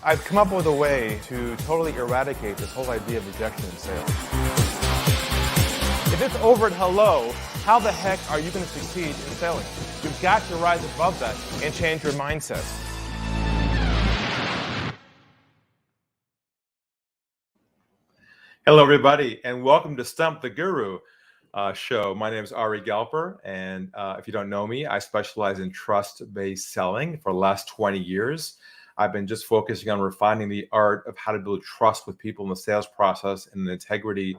I've come up with a way to totally eradicate this whole idea of rejection in sales. If it's over at hello, how the heck are you going to succeed in selling? You've got to rise above that and change your mindset. Hello, everybody, and welcome to Stump the Guru show. My name is Ari Galper, and if you don't know me, I specialize in trust-based selling for the last 20 years. I've been just focusing on refining the art of how to build trust with people in the sales process in an integrity,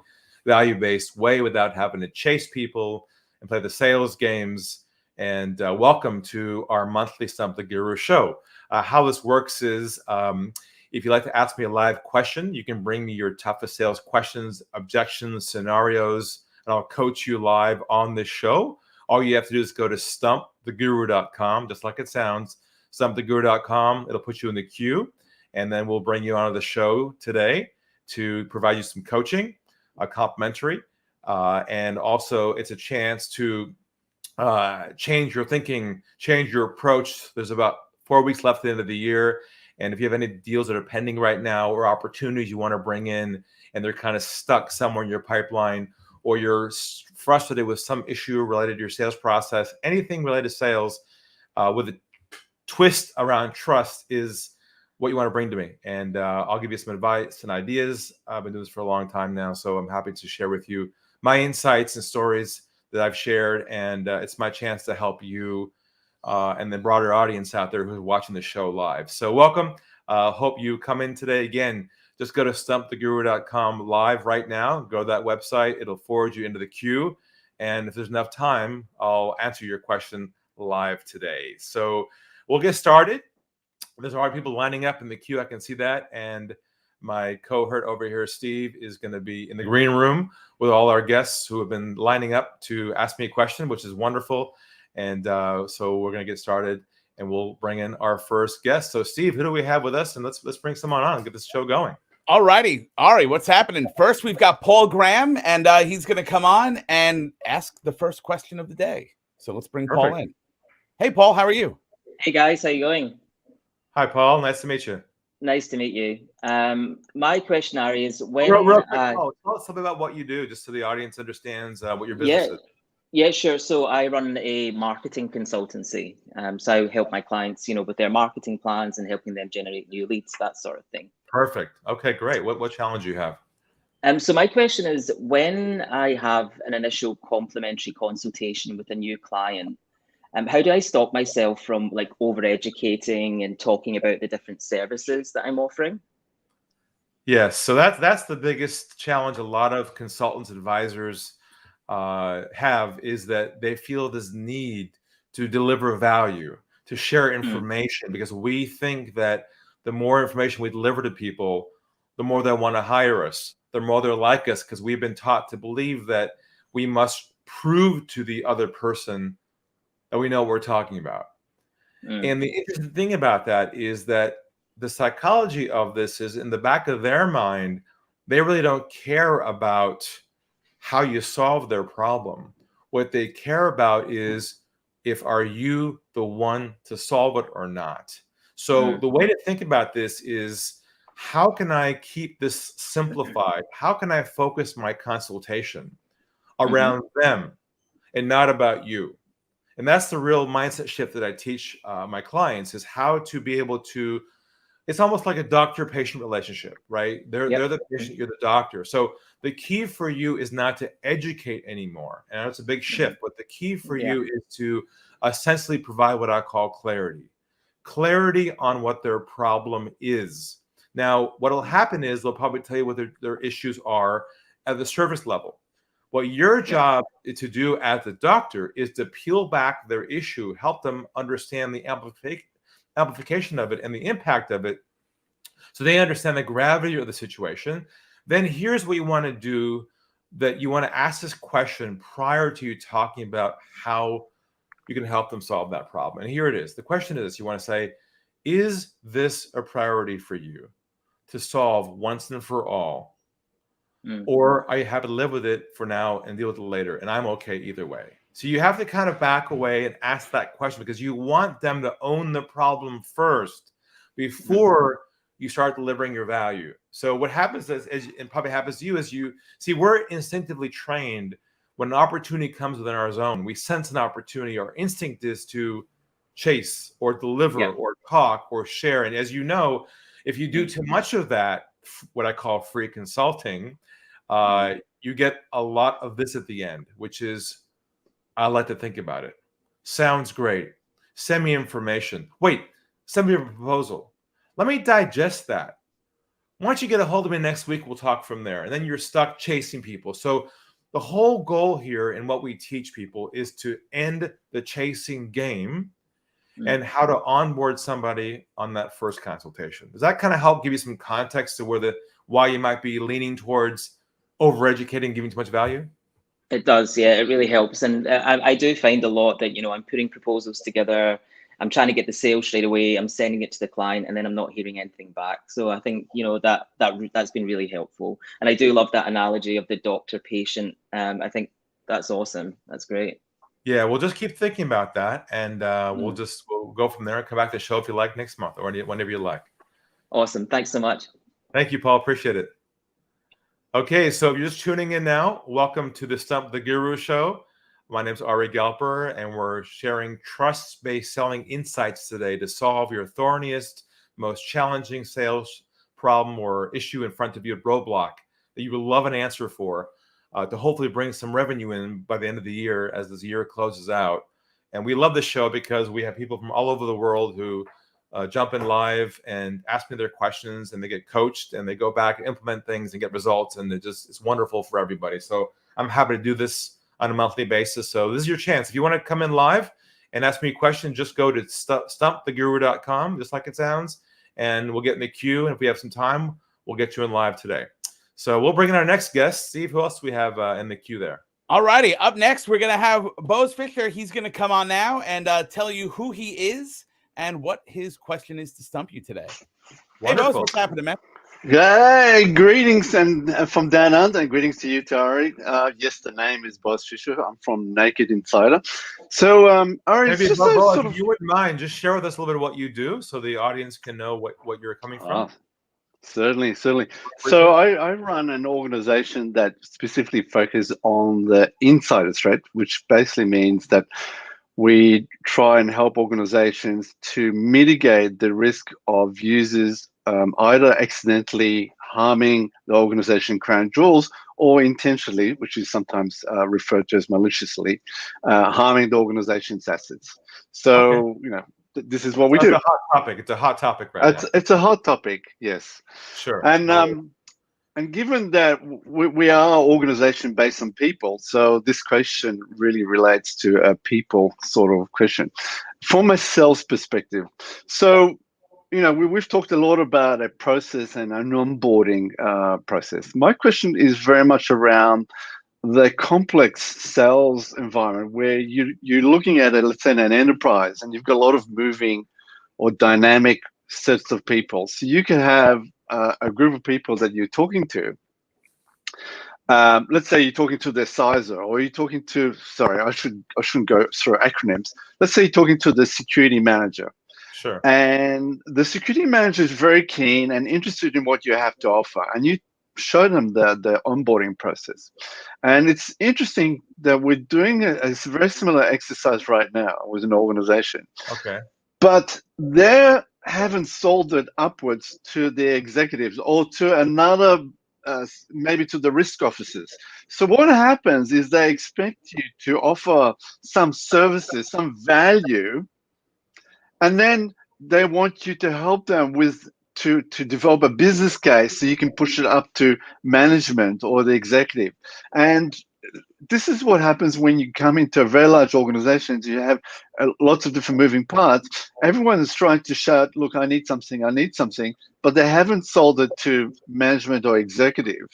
value-based way without having to chase people and play the sales games. And welcome to our monthly Stump the Guru show. How this works is if you'd like to ask me a live question, you can bring me your toughest sales questions, objections, scenarios, and I'll coach you live on this show. All you have to do is go to stumptheguru.com, just like it sounds, stumptheguru.com. It'll put you in the queue, and then we'll bring you onto the show today to provide you some coaching, complimentary, and also it's a chance to change your thinking, change your approach. There's about 4 weeks left at the end of the year. And if you have any deals that are pending right now or opportunities you want to bring in and they're kind of stuck somewhere in your pipeline, or you're frustrated with some issue related to your sales process, anything related to sales with a twist around trust is what you want to bring to me. And I'll give you some advice and ideas. I've been doing this for a long time now, so I'm happy to share with you my insights and stories that I've shared. And it's my chance to help you and the broader audience out there who's watching the show live. So welcome. Hope you come in today. Again, just go to stumptheguru.com live right now. Go to that website. It'll forward you into the queue. And if there's enough time, I'll answer your question live today. So we'll get started. There's a lot of people lining up in the queue. I can see that. And my cohort over here, Steve, is going to be in the green room with all our guests who have been lining up to ask me a question, which is wonderful. And so we're going to get started, and we'll bring in our first guest. So, Steve, who do we have with us? And let's bring someone on and get this show going. All righty. Ari, what's happening? First, we've got Paul Graham, and he's going to come on and ask the first question of the day. So let's bring Paul in. Hey, Paul, how are you? Hey, guys. How you going? Hi, Paul. Nice to meet you. Nice to meet you. My question, Ari, is when... Real quick, Paul, tell us something about what you do, just so the audience understands what your business is. Yeah, sure. So I run a marketing consultancy. So I help my clients, with their marketing plans and helping them generate new leads, that sort of thing. Perfect. Okay, great. What challenge do you have? So my question is, when I have an initial complimentary consultation with a new client, how do I stop myself from over-educating and talking about the different services that I'm offering? Yes. So that's the biggest challenge a lot of consultants, advisors have, is that they feel this need to deliver value, to share information, because we think that the more information we deliver to people, the more they want to hire us, the more they're like us, because we've been taught to believe that we must prove to the other person that we know what we're talking about. And the interesting thing about that is that the psychology of this is, in the back of their mind, they really don't care about how you solve their problem. What they care about is, are you the one to solve it or not? So the way to think about this is, how can I keep this simplified? How can I focus my consultation around them and not about you? And that's the real mindset shift that I teach my clients, is how to be able to, it's almost like a doctor-patient relationship, right? They're the patient, you're the doctor. So the key for you is not to educate anymore. And it's a big shift, but the key for you is to essentially provide what I call clarity. Clarity on what their problem is. Now, what will happen is they'll probably tell you what their issues are at the surface level. What your job to do as the doctor is to peel back their issue, help them understand the amplification of it and the impact of it, so they understand the gravity of the situation. Then here's what you want to do, that you want to ask this question prior to you talking about how you can help them solve that problem. And here it is. The question is, you want to say, is this a priority for you to solve once and for all? Or are you happy to live with it for now and deal with it later? And I'm okay either way. So you have to kind of back away and ask that question, because you want them to own the problem first before you start delivering your value. So what happens is, and probably happens to you, is you see, we're instinctively trained when an opportunity comes within our zone. We sense an opportunity. Our instinct is to chase or deliver or talk or share. And as you know, if you do too much of that, what I call free consulting, you get a lot of this at the end, which is, I like to think about it. Sounds great. Send me information. Wait, send me a proposal. Let me digest that. Why don't you get a hold of me next week? We'll talk from there. And then you're stuck chasing people. So the whole goal here in what we teach people is to end the chasing game and how to onboard somebody on that first consultation. Does that kind of help give you some context to why you might be leaning towards overeducating, giving too much value? It does, yeah, it really helps. And I do find a lot that, I'm putting proposals together, I'm trying to get the sale straight away, I'm sending it to the client, and then I'm not hearing anything back. So I think, that's been really helpful. And I do love that analogy of the doctor-patient. I think that's awesome. That's great. Yeah, we'll just keep thinking about that, and we'll go from there and come back to the show if you like next month or whenever you like. Awesome. Thanks so much. Thank you, Paul. Appreciate it. Okay, so if you're just tuning in now, welcome to the Stump the Guru show. My name is Ari Galper, and we're sharing trust-based selling insights today to solve your thorniest, most challenging sales problem or issue in front of you, a roadblock that you would love an answer for, to hopefully bring some revenue in by the end of the year as this year closes out. And we love this show because we have people from all over the world who jump in live and ask me their questions, and they get coached and they go back and implement things and get results, and it's wonderful for everybody. So I'm happy to do this on a monthly basis. So this is your chance. If you want to come in live and ask me a question, just go to stumptheguru.com, just like it sounds, and we'll get in the queue. And if we have some time, we'll get you in live today. So we'll bring in our next guest. Steve, who else do we have in the queue there? All righty. Up next, we're going to have Bose Fisher. He's going to come on now and tell you who he is and what his question is to stump you today. Wonderful. Hey, Bose, what's happening, man? Hey, greetings and from down under, and greetings to you, Ari. Yes, the name is Bose Fisher. I'm from Naked Insider. So, Ari, maybe it's just if you wouldn't mind, just share with us a little bit of what you do, so the audience can know what you're coming from. Certainly. So I run an organization that specifically focuses on the insider threat, which basically means that we try and help organizations to mitigate the risk of users either accidentally harming the organization crown jewels or intentionally, which is sometimes referred to as maliciously, harming the organization's assets. So, this is what we do. It's a hot topic. It's a hot topic right now. It's a hot topic, yes. Sure. And given that we are an organization based on people, so this question really relates to a people sort of question from a sales perspective. So, we've talked a lot about a process and an onboarding process. My question is very much around the complex sales environment where you're looking at it, let's say, in an enterprise, and you've got a lot of moving or dynamic sets of people. So you can have a group of people that you're talking to. Let's say you're talking to the sizer, or you're talking to, sorry, I shouldn't go through acronyms. Let's say you're talking to the security manager. Sure. And the security manager is very keen and interested in what you have to offer, and you show them the onboarding process. And it's interesting that we're doing a very similar exercise right now with an organization. Okay. But they haven't sold it upwards to the executives or to another, maybe to the risk officers. So what happens is they expect you to offer some services, some value, and then they want you to help them to develop a business case so you can push it up to management or the executive. And this is what happens when you come into a very large organization. You have lots of different moving parts. Everyone is trying to shout, look, I need something, but they haven't sold it to management or executive.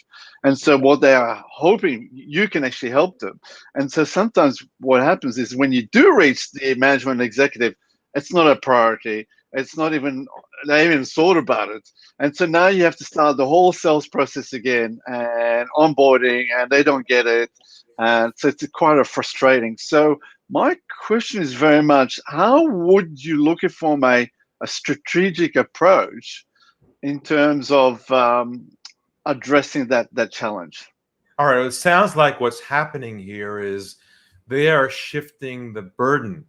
And so what they are hoping, you can actually help them. And so sometimes what happens is when you do reach the management and executive, it's not a priority. It's not even, they haven't thought about it. And so now you have to start the whole sales process again and onboarding, and they don't get it. And so it's quite frustrating. So my question is very much, how would you look at from a strategic approach in terms of addressing that challenge? All right. It sounds like what's happening here is they are shifting the burden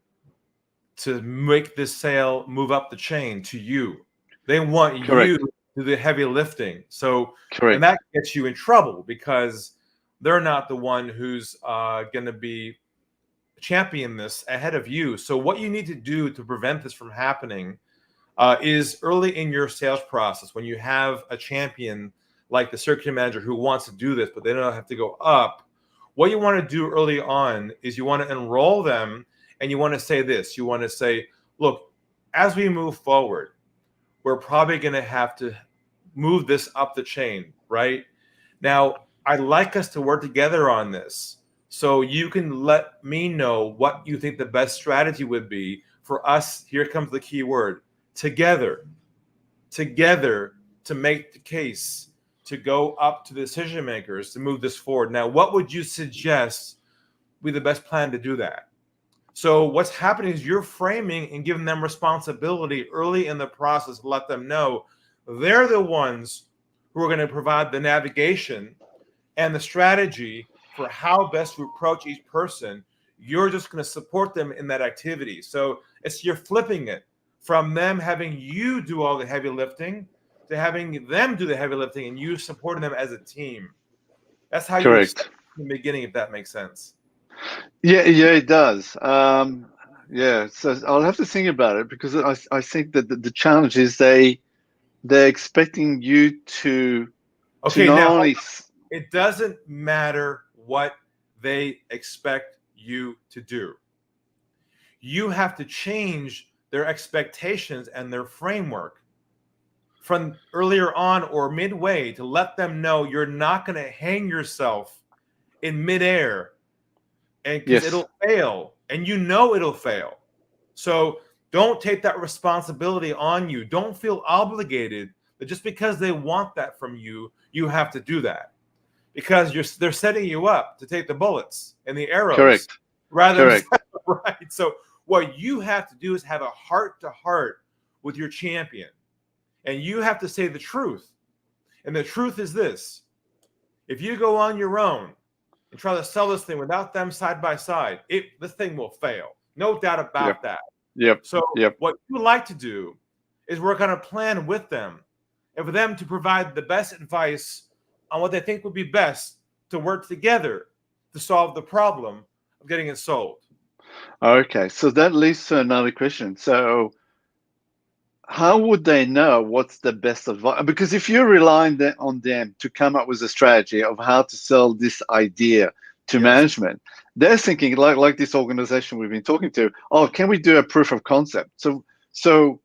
to make this sale move up the chain to you. They want Correct. you to do the heavy lifting. So, Correct. and that gets you in trouble because they're not the one who's going to be champion this ahead of you. So, what you need to do to prevent this from happening is early in your sales process, when you have a champion like the circuit manager who wants to do this, but they don't have to go up. What you want to do early on is you want to enroll them, and you want to say this. You want to say, look, as we move forward, we're probably going to have to move this up the chain, right? Now, I'd like us to work together on this. So you can let me know what you think the best strategy would be for us. Here comes the key word, together to make the case, to go up to the decision makers to move this forward. Now, what would you suggest be the best plan to do that? So what's happening is you're framing and giving them responsibility early in the process to let them know they're the ones who are going to provide the navigation and the strategy for how best to approach each person. You're just going to support them in that activity. So you're flipping it from them having you do all the heavy lifting to having them do the heavy lifting and you supporting them as a team. That's how you would start in the beginning, if that makes sense. Yeah, it does. Yeah, so I'll have to think about it because I think that the challenge is they're expecting you to Okay, not now only it doesn't matter what they expect you to do. You have to change their expectations and their framework from earlier on or midway to let them know you're not going to hang yourself in midair, and because it'll fail, and you know it'll fail. So don't take that responsibility on you. Don't feel obligated that just because they want that from you, you have to do that, because they're setting you up to take the bullets and the arrows rather than right. So what you have to do is have a heart to heart with your champion, and you have to say the truth. And the truth is this: if you go on your own and try to sell this thing without them side by side, this thing will fail. No doubt about that. So what you like to do is work on a plan with them and for them to provide the best advice on what they think would be best to work together to solve the problem of getting it sold. Okay, so that leads to another question. So how would they know what's the best advice? Because if you're relying on them to come up with a strategy of how to sell this idea to management, they're thinking like this organization we've been talking to, oh, can we do a proof of concept? So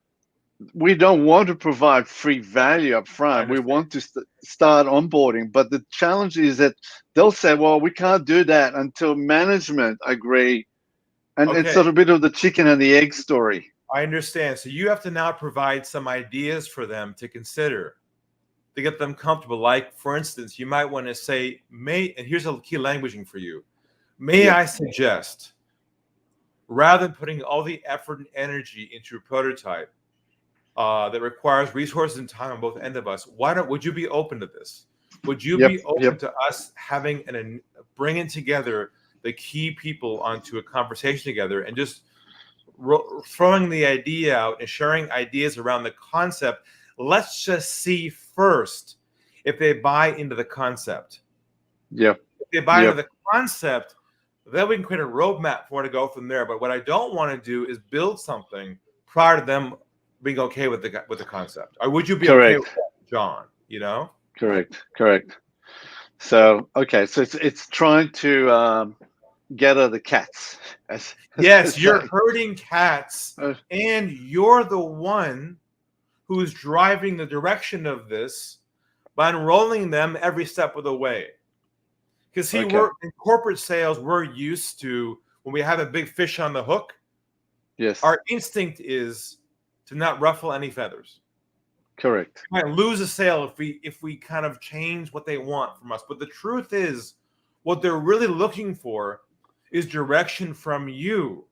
we don't want to provide free value up front. We want to start onboarding. But the challenge is that they'll say, well, we can't do that until management agree. And it's sort of a bit of the chicken and the egg story. I understand. So you have to now provide some ideas for them to consider to get them comfortable. Like, for instance, you might want to say, and here's a key languaging for you. May I suggest, rather than putting all the effort and energy into a prototype that requires resources and time on both ends of us, would you be open to this? Would you be open to us having bringing together the key people onto a conversation together and just throwing the idea out and sharing ideas around the concept? Let's just see first if they buy into the concept. If they buy into the concept, then we can create a roadmap for where to go from there. But what I don't want to do is build something prior to them being okay with the concept. Or would you be okay with that, John? You know? Correct. So so it's trying to gather the cats. Yes, you're herding cats, and you're the one who's driving the direction of this by enrolling them every step of the way. Because we're in corporate sales, we're used to, when we have a big fish on the hook, our instinct is to not ruffle any feathers. Correct. We might lose a sale if we kind of change what they want from us. But the truth is, what they're really looking for is direction from you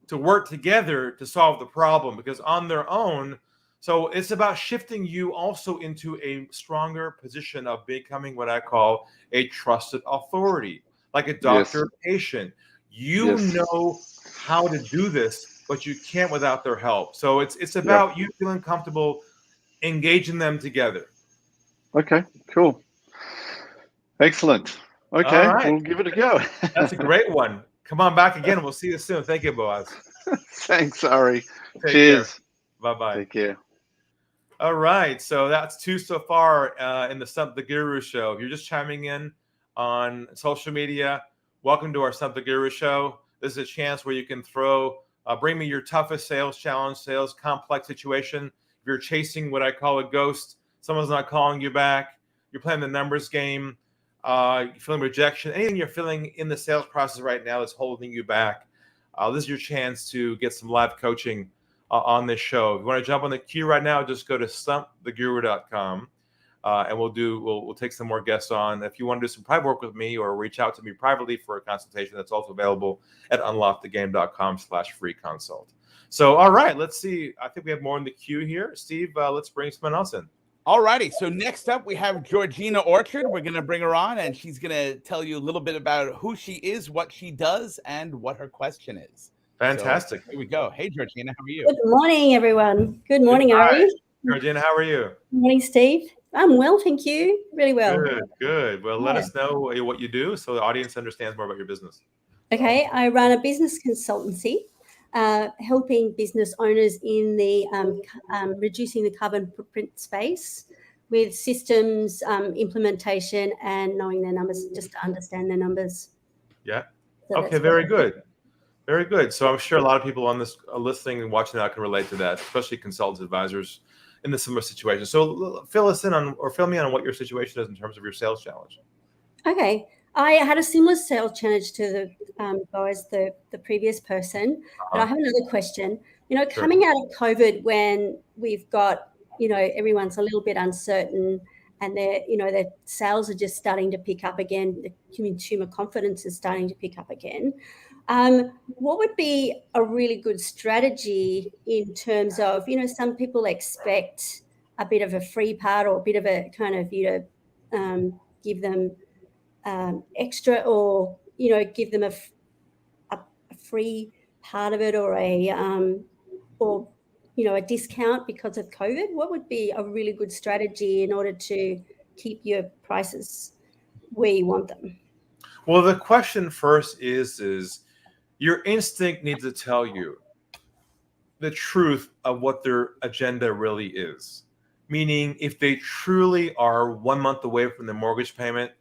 to work together to solve the problem. Because on their own, So it's about shifting you also into a stronger position of becoming what I call a trusted authority, like a doctor Yes. or patient. You Yes. know how to do this, but you can't without their help. So it's Yeah. about you feeling comfortable engaging them together. Okay. Cool. Excellent. All Okay, right. we'll give it a go. That's a great one. Come on back again. We'll see you soon. Thank you, Boaz. Thanks, Ari. Take care. Cheers. Bye-bye. Take care. All right. So that's two so far in the Stump the Guru show. If you're just chiming in on social media, welcome to our Stump the Guru show. This is a chance where you can bring me your toughest sales challenge, sales complex situation. If you're chasing what I call a ghost, someone's not calling you back, you're playing the numbers game, you're feeling rejection, anything you're feeling in the sales process right now that's holding you back, this is your chance to get some live coaching on this show. If you want to jump on the queue right now, just go to stumptheguru.com and we'll take some more guests on. If you want to do some private work with me or reach out to me privately for a consultation, that's also available at unlockthegame.com/free consult. So, all right, let's see. I think we have more in the queue here. Steve, let's bring someone else in. All righty. So next up, we have Georgina Orchard. We're going to bring her on, and she's going to tell you a little bit about who she is, what she does, and what her question is. Fantastic. So here we go. Hey, Georgina, how are you? Good morning, everyone. Good morning, Hi. Ari. Georgina, how are you? Good morning, Steve. I'm well, thank you. Really well. Good. Well, let Yeah. us know what you do so the audience understands more about your business. Okay, I run a business consultancy, helping business owners in the reducing the carbon footprint space with systems implementation and knowing their numbers, just to understand their numbers. Yeah. So Okay, that's very what- good. Very good. So I'm sure a lot of people on this listening and watching now can relate to that, especially consultants, advisors in the similar situation. So fill me in on what your situation is in terms of your sales challenge. Okay, I had a similar sales challenge to the guys, the previous person, but I have another question. You know, Sure. coming out of COVID, when we've got, you know, everyone's a little bit uncertain, and their sales are just starting to pick up again. The consumer confidence is starting to pick up again. What would be a really good strategy in terms of, you know, some people expect a bit of a free part or a bit of a kind of, you know, give them extra, or, you know, give them a free part of it, or or, you know, a discount because of COVID. What would be a really good strategy in order to keep your prices where you want them? Well, the question first is your instinct needs to tell you the truth of what their agenda really is. Meaning, if they truly are 1 month away from their mortgage payment,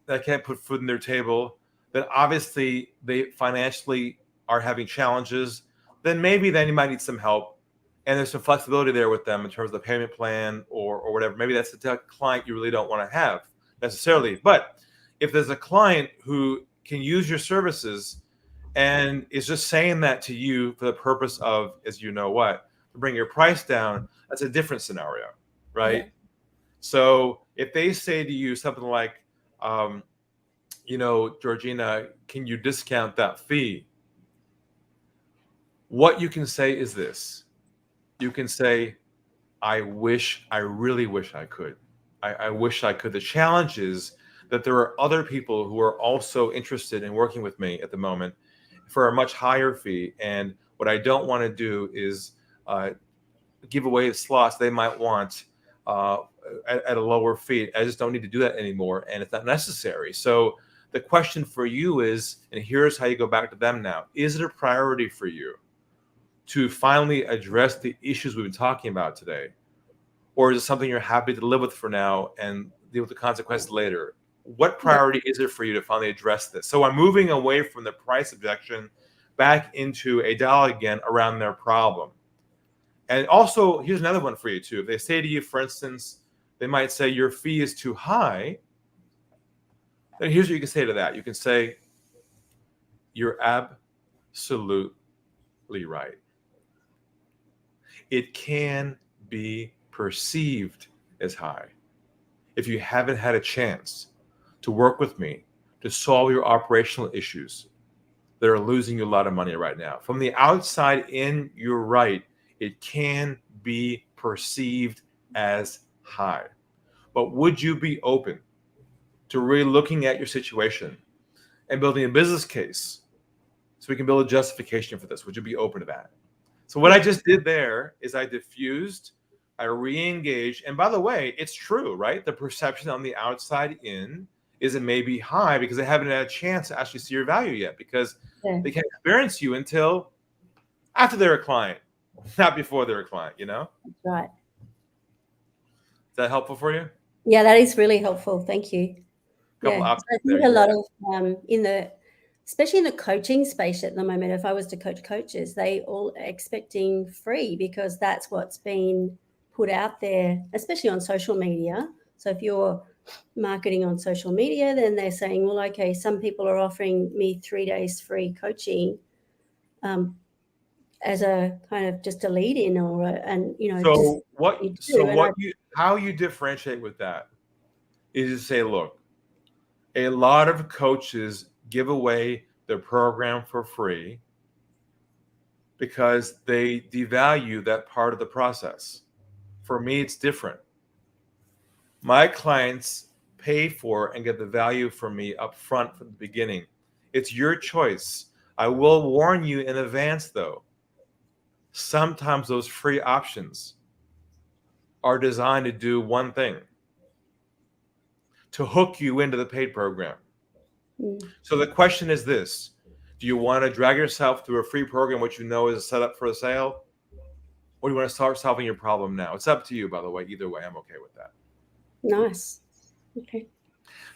that can't put food on their table, then obviously they financially are having challenges, then maybe you might need some help. And there's some flexibility there with them in terms of the payment plan or whatever. Maybe that's the client you really don't want to have necessarily. But if there's a client who can use your services and is just saying that to you for the purpose of, as you know what, to bring your price down, that's a different scenario, right? Yeah. So if they say to you something like, you know, Georgina, can you discount that fee? What you can say is this. You can say, I really wish I could. I wish I could. The challenge is that there are other people who are also interested in working with me at the moment for a much higher fee. And what I don't want to do is give away the slots they might want at a lower fee. I just don't need to do that anymore, and it's not necessary. So the question for you is, and here's how you go back to them now, is it a priority for you to finally address the issues we've been talking about today? Or is it something you're happy to live with for now and deal with the consequences later? What priority is it for you to finally address this? So I'm moving away from the price objection back into a dialogue again around their problem. And also, here's another one for you too. If they say to you, for instance, they might say your fee is too high, then here's what you can say to that. You can say, you're absolutely right. It can be perceived as high. If you haven't had a chance to work with me to solve your operational issues that are losing you a lot of money right now, from the outside in, you're right. It can be perceived as high. But would you be open to really looking at your situation and building a business case so we can build a justification for this? Would you be open to that? So what I just did there is I diffused, I re-engaged. And by the way, it's true, right? The perception on the outside in is it may be high because they haven't had a chance to actually see your value yet, because they can't experience you until after they're a client, not before they're a client, you know? Right. Is that helpful for you? Yeah, that is really helpful. Thank you. Couple Yeah, options I think there, a lot of especially in the coaching space at the moment, if I was to coach coaches, they all are expecting free because that's what's been put out there, especially on social media. So if you're marketing on social media, then they're saying, well, okay, some people are offering me 3 days free coaching as a kind of just a lead in or how you differentiate with that is to say, look, a lot of coaches give away their program for free because they devalue that part of the process. For me, it's different. My clients pay for and get the value from me up front from the beginning. It's your choice. I will warn you in advance, though. Sometimes those free options are designed to do one thing: to hook you into the paid program. So the question is this: do you want to drag yourself through a free program which you know is a setup for a sale, or do you want to start solving your problem now? It's up to you, by the way. Either way, I'm okay with that. Nice. Okay.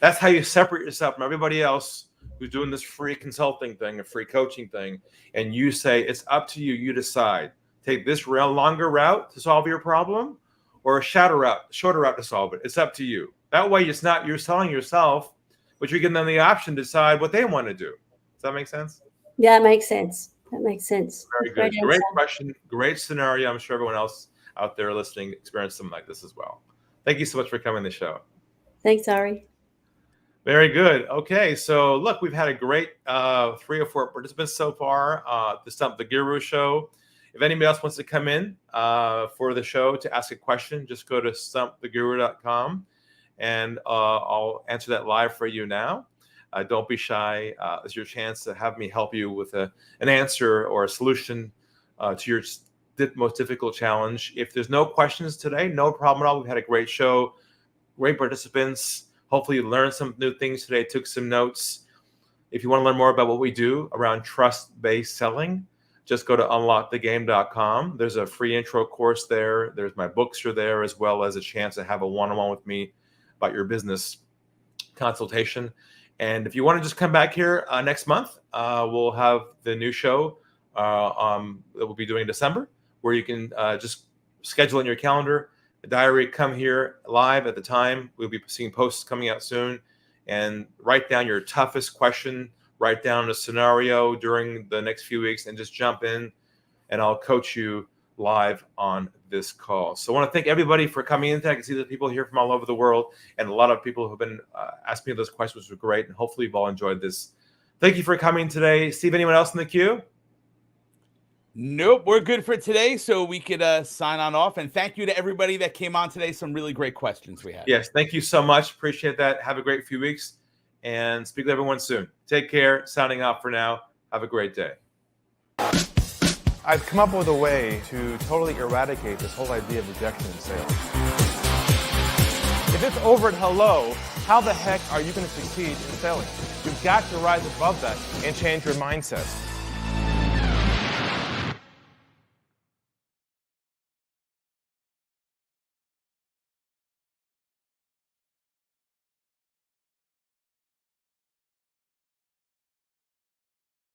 That's how you separate yourself from everybody else who's doing this free consulting thing, a free coaching thing, and you say, it's up to you. You decide. Take this longer route to solve your problem, or a shorter route to solve it. It's up to you. That way, it's not you're selling yourself, but you're giving them the option to decide what they want to do. Does that make sense? Yeah, it makes sense. That makes sense. Very good. Great question. Great scenario. I'm sure everyone else out there listening experienced something like this as well. Thank you so much for coming to the show. Thanks, Ari. Very good. Okay, so look, we've had a great 3 or 4 participants so far. The Stump the Guru show. If anybody else wants to come in for the show to ask a question, just go to stumptheguru.com and I'll answer that live for you now. Don't be shy. It's your chance to have me help you with an answer or a solution to your most difficult challenge. If there's no questions today, no problem at all. We've had a great show, great participants. Hopefully you learned some new things today, took some notes. If you want to learn more about what we do around trust-based selling, just go to unlockthegame.com. There's a free intro course there. There's my books are there, as well as a chance to have a one-on-one with me about your business consultation. And if you want to just come back here next month, we'll have the new show that we'll be doing in December, where you can just schedule in your calendar, the diary, come here live at the time. We'll be seeing posts coming out soon, and write down your toughest question, write down a scenario during the next few weeks, and just jump in, and I'll coach you live on this call. So I want to thank everybody for coming in today. I can see that people here from all over the world, and a lot of people who have been asking me those questions, which were great, and hopefully you've all enjoyed this. Thank you for coming today. Steve, anyone else in the queue? Nope, we're good for today, so we could sign on off. And thank you to everybody that came on today. Some really great questions we had. Yes, thank you so much. Appreciate that. Have a great few weeks, and speak to everyone soon. Take care. Signing off for now. Have a great day. I've come up with a way to totally eradicate this whole idea of rejection in sales. If it's over at hello, how the heck are you going to succeed in selling? You've got to rise above that and change your mindset.